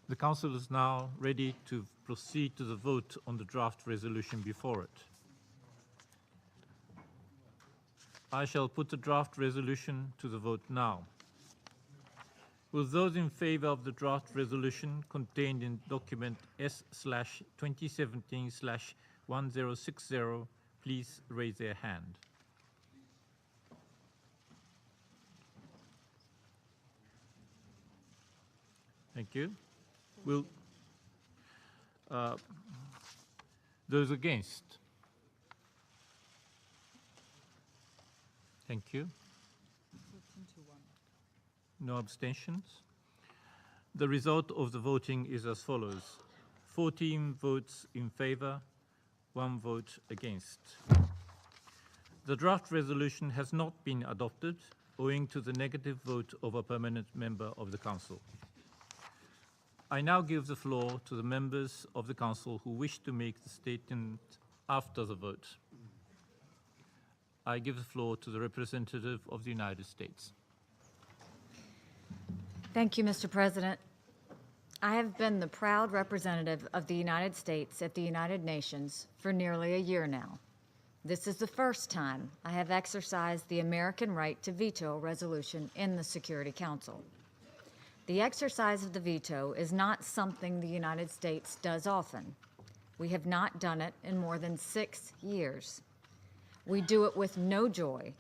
The Council is now ready to proceed to the vote on the draft resolution before it. I shall put the draft resolution to the vote now. Will those in favor of the draft resolution contained in document S/2017/1060 please raise their hand? Thank you. Will those against? Thank you. No abstentions. The result of the voting is as follows: 14 votes in favor, 1 vote against. The draft resolution has not been adopted owing to the negative vote of a permanent member of the Council. I now give the floor to the members of the Council who wish to make the statement after the vote. I give the floor to the representative of the United States. Thank you, Mr. President. I have been the proud representative of the United States at the United Nations for nearly a year now. This is the first time I have exercised the American right to veto a resolution in the Security Council. The exercise of the veto is not something the United States does often. We have not done it in more than 6 years. We do it with no joy,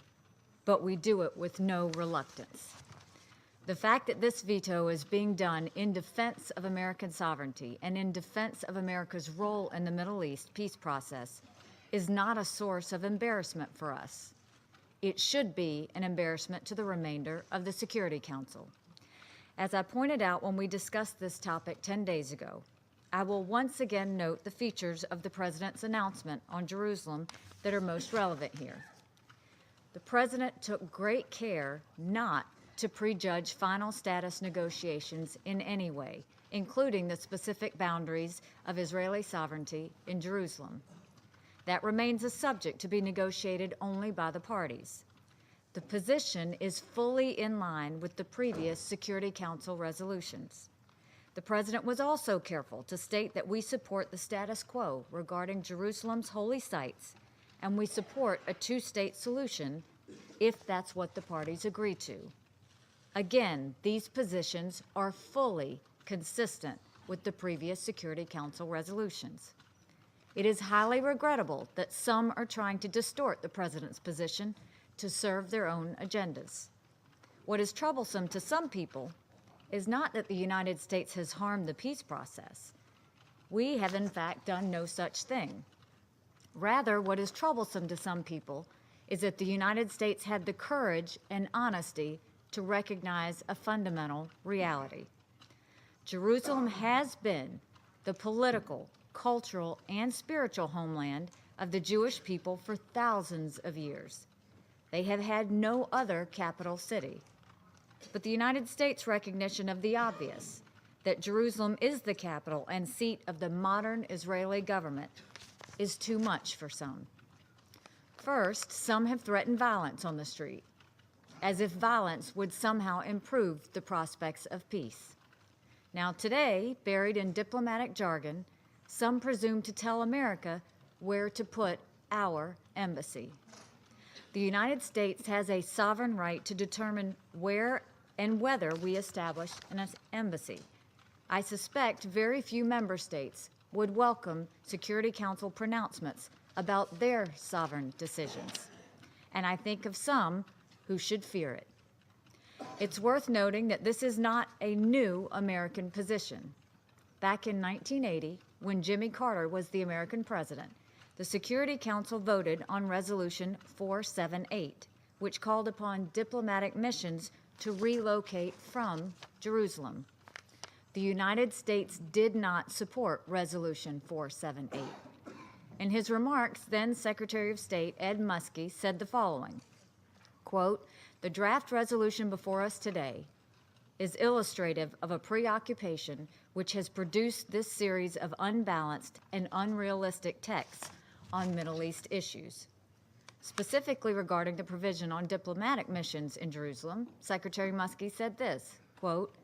but we do it with no reluctance. The fact that this veto is being done in defense of American sovereignty and in defense of America's role in the Middle East peace process is not a source of embarrassment for us. It should be an embarrassment to the remainder of the Security Council. As I pointed out when we discussed this topic 10 days ago, I will once again note the features of the President's announcement on Jerusalem that are most relevant here. The President took great care not to prejudge final status negotiations in any way, including the specific boundaries of Israeli sovereignty in Jerusalem. That remains a subject to be negotiated only by the parties. The position is fully in line with the previous Security Council resolutions. The President was also careful to state that we support the status quo regarding Jerusalem's holy sites, and we support a two-state solution if that's what the parties agree to. Again, these positions are fully consistent with the previous Security Council resolutions. It is highly regrettable that some are trying to distort the President's position to serve their own agendas. What is troublesome to some people is not that the United States has harmed the peace process. We have in fact done no such thing. Rather, what is troublesome to some people is that the United States had the courage and honesty to recognize a fundamental reality. Jerusalem has been the political, cultural, and spiritual homeland of the Jewish people for thousands of years. They have had no other capital city. But the United States' recognition of the obvious, that Jerusalem is the capital and seat of the modern Israeli government, is too much for some. First, some have threatened violence on the street, as if violence would somehow improve the prospects of peace. Now today, buried in diplomatic jargon, some presume to tell America where to put our embassy. The United States has a sovereign right to determine where and whether we establish an embassy. I suspect very few member states would welcome Security Council pronouncements about their sovereign decisions, and I think of some who should fear it. It's worth noting that this is not a new American position. Back in 1980, when Jimmy Carter was the American president, the Security Council voted on Resolution 478, which called upon diplomatic missions to relocate from Jerusalem. The United States did not support Resolution 478. In his remarks, then Secretary of State Ed Muskie said the following, quote, "The draft resolution before us today is illustrative of a preoccupation which has produced this series of unbalanced and unrealistic texts on Middle East issues. Specifically regarding the provision on diplomatic missions in Jerusalem, Secretary Muskie said this, quote,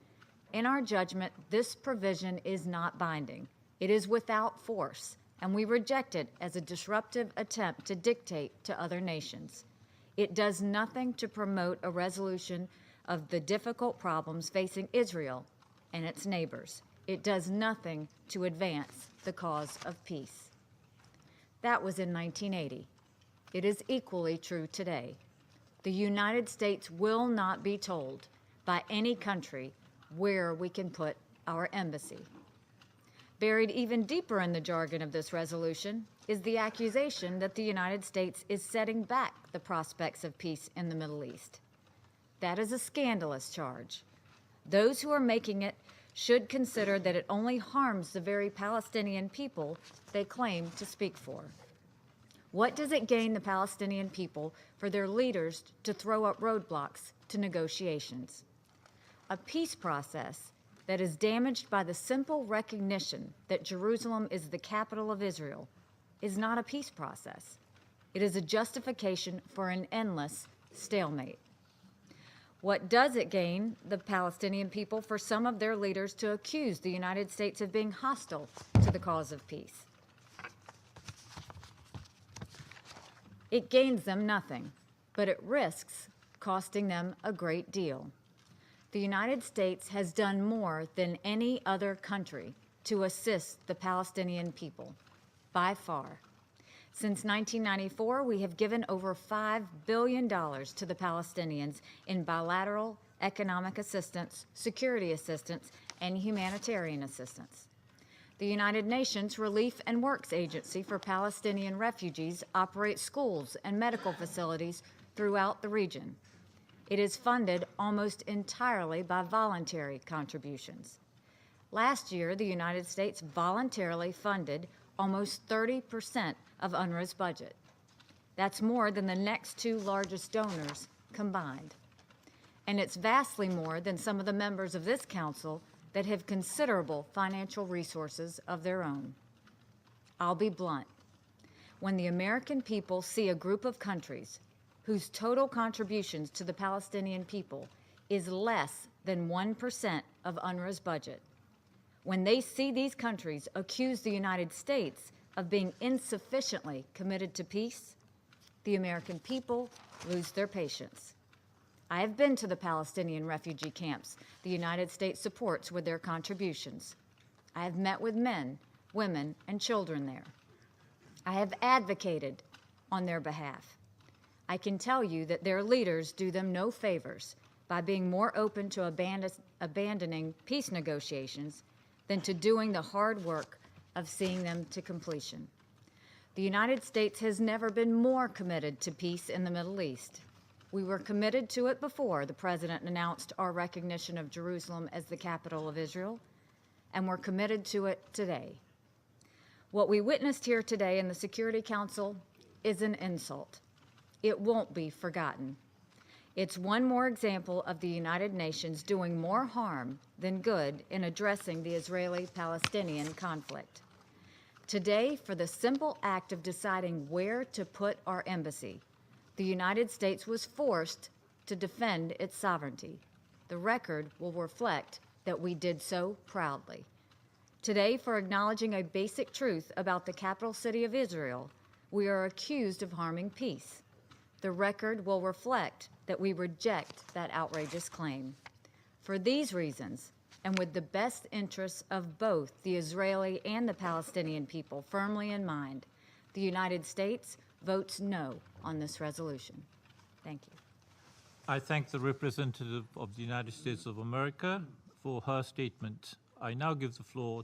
In our judgment, this provision is not binding. It is without force, and we reject it as a disruptive attempt to dictate to other nations. It does nothing to promote a resolution of the difficult problems facing Israel and its neighbors. It does nothing to advance the cause of peace. That was in 1980. It is equally true today. The United States will not be told by any country where we can put our embassy. Buried even deeper in the jargon of this resolution is the accusation that the United States is setting back the prospects of peace in the Middle East. That is a scandalous charge. Those who are making it should consider that it only harms the very Palestinian people they claim to speak for. What does it gain the Palestinian people for their leaders to throw up roadblocks to negotiations? A peace process that is damaged by the simple recognition that Jerusalem is the capital of Israel is not a peace process. It is a justification for an endless stalemate. What does it gain the Palestinian people for some of their leaders to accuse the United States of being hostile to the cause of peace? It gains them nothing, but it risks costing them a great deal. The United States has done more than any other country to assist the Palestinian people, by far. Since 1994, we have given over $5 billion to the Palestinians in bilateral economic assistance, security assistance, and humanitarian assistance. The United Nations Relief and Works Agency for Palestinian Refugees operates schools and medical facilities throughout the region. It is funded almost entirely by voluntary contributions. Last year, the United States voluntarily funded almost 30% of UNRWA's budget. That's more than the next two largest donors combined. And it's vastly more than some of the members of this council that have considerable financial resources of their own. I'll be blunt. When the American people see a group of countries whose total contributions to the Palestinian people is less than 1% of UNRWA's budget, when they see these countries accuse the United States of being insufficiently committed to peace, the American people lose their patience. I have been to the Palestinian refugee camps the United States supports with their contributions. I have met with men, women, and children there. I have advocated on their behalf. I can tell you that their leaders do them no favors by being more open to abandoning peace negotiations than to doing the hard work of seeing them to completion. The United States has never been more committed to peace in the Middle East. We were committed to it before the President announced our recognition of Jerusalem as the capital of Israel, and we're committed to it today. What we witnessed here today in the Security Council is an insult. It won't be forgotten. It's one more example of the United Nations doing more harm than good in addressing the Israeli-Palestinian conflict. Today, for the simple act of deciding where to put our embassy, the United States was forced to defend its sovereignty. The record will reflect that we did so proudly. Today, for acknowledging a basic truth about the capital city of Israel, we are accused of harming peace. The record will reflect that we reject that outrageous claim. For these reasons, and with the best interests of both the Israeli and the Palestinian people firmly in mind, the United States votes no on this resolution. Thank you. I thank the representative of the United States of America for her statement. I now give the floor